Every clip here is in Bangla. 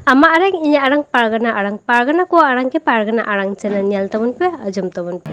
ᱟᱢᱟᱜ ᱟᱲᱟᱝ ᱤᱧᱟᱹᱜ ᱟᱲᱟᱝ ᱯᱟᱨᱜᱟᱱᱟ ᱠᱚᱣᱟᱜ ᱟᱲᱟᱝ ᱜᱮ ᱯᱟᱨᱜᱟᱱᱟ ᱟᱲᱟᱝ ᱪᱮᱱᱮᱞ ᱧᱮᱞ ᱛᱟᱵᱚᱱ ᱯᱮ, ᱟᱸᱡᱚᱢ ᱛᱟᱵᱚᱱ ᱯᱮ।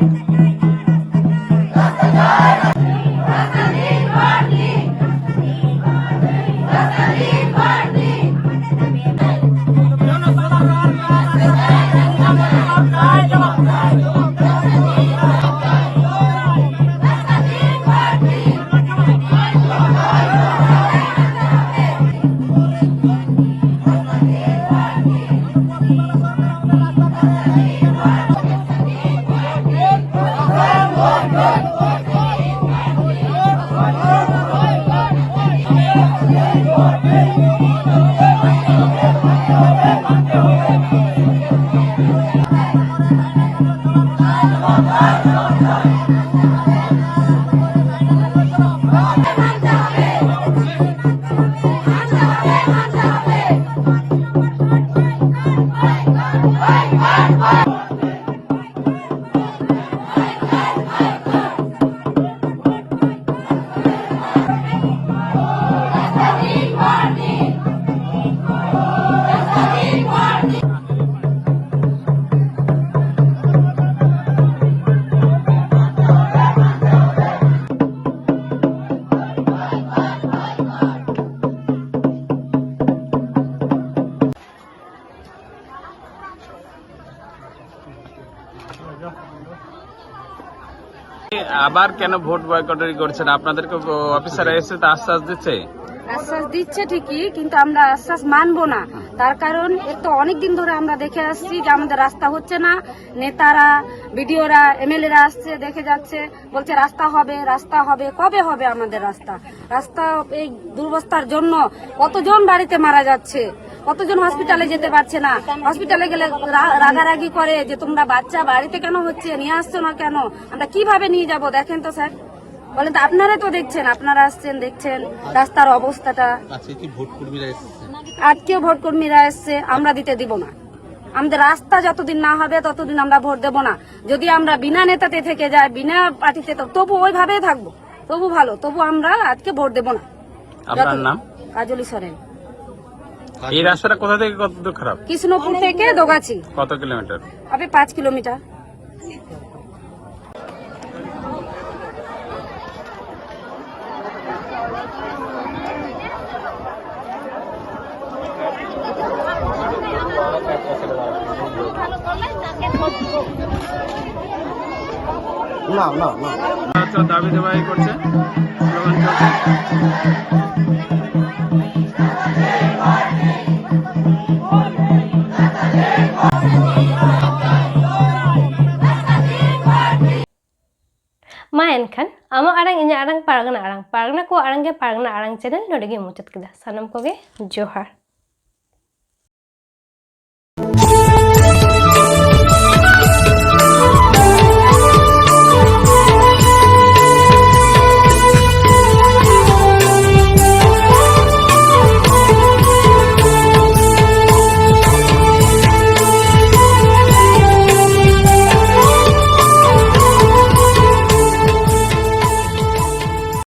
আবার কেন ভোট বয়কটারি করছেন? আপনাদেরকে অফিসার এসে তো আশ্বাস দিচ্ছে। আশ্বাস দিচ্ছে ঠিকই, কিন্তু আমরা আশ্বাস মানবো না। তার কারণ এর তো অনেকদিন ধরে আমরা দেখে আসছি যে আমাদের রাস্তা হচ্ছে না। নেতারা, বিডিওরা, এমএলএরা আসছে, দেখে যাচ্ছে, বলছে রাস্তা হবে, রাস্তা হবে। কবে হবে আমাদের রাস্তা? রাস্তা এই দুর্বস্থার জন্য কতজন বাড়িতে মারা যাচ্ছে, কতজন হসপিটালে যেতে পারছে না। হসপিটালে গেলে রাগারাগি করে যে তোমরা বাচ্চা বাড়িতে কেন হচ্ছে, নিয়ে আসছো না কেন, আমরা কিভাবে নিয়ে যাব? দেখেন তো স্যার, বলেন তো, আপনারা তো দেখছেন, আপনারা আসছেন, দেখছেন রাস্তার অবস্থাটা। আজকেও ভোট কর্মীরা এসছে, আমরা দিতে দিব না। আমাদের রাস্তা যতদিন না হবে ততদিন আমরা ভোট দেব না। যদি আমরা বিনা নেতাতে থেকে যাই, বিনা পার্টিতে, তবু ওইভাবেই থাকবো, তবু ভালো, তবু আমরা আজকে ভোট দেব না। আপনার নাম? কাজলি সরেন। এই রাস্তাটা কোথা থেকে কত দূর খারাপ? কৃষ্ণপুর থেকে দোগাছি। কত কিলোমিটার হবে? 5 কিলোমিটার। দাবি দেওয়াই করছে, স্লোগান ᱢᱟ ᱮᱱᱠᱷᱟᱱ ᱟᱢᱟᱜ ᱟᱲᱟᱝ ᱤᱧᱟᱹᱜ ᱟᱲᱟᱝ ᱯᱟᱨᱜᱟᱱᱟ ᱠᱚᱣᱟᱜ ᱟᱲᱟᱝ ᱜᱮ ᱯᱟᱨᱜᱟᱱᱟ ᱟᱲᱟᱝ ᱪᱮᱱᱮᱞ ᱱᱚᱰᱮ ᱜᱮ ᱢᱩᱪᱟᱹᱫ ᱠᱮᱫᱟ। ᱥᱟᱱᱟᱢ ᱠᱚᱜᱮ ᱡᱚᱦᱟᱨ।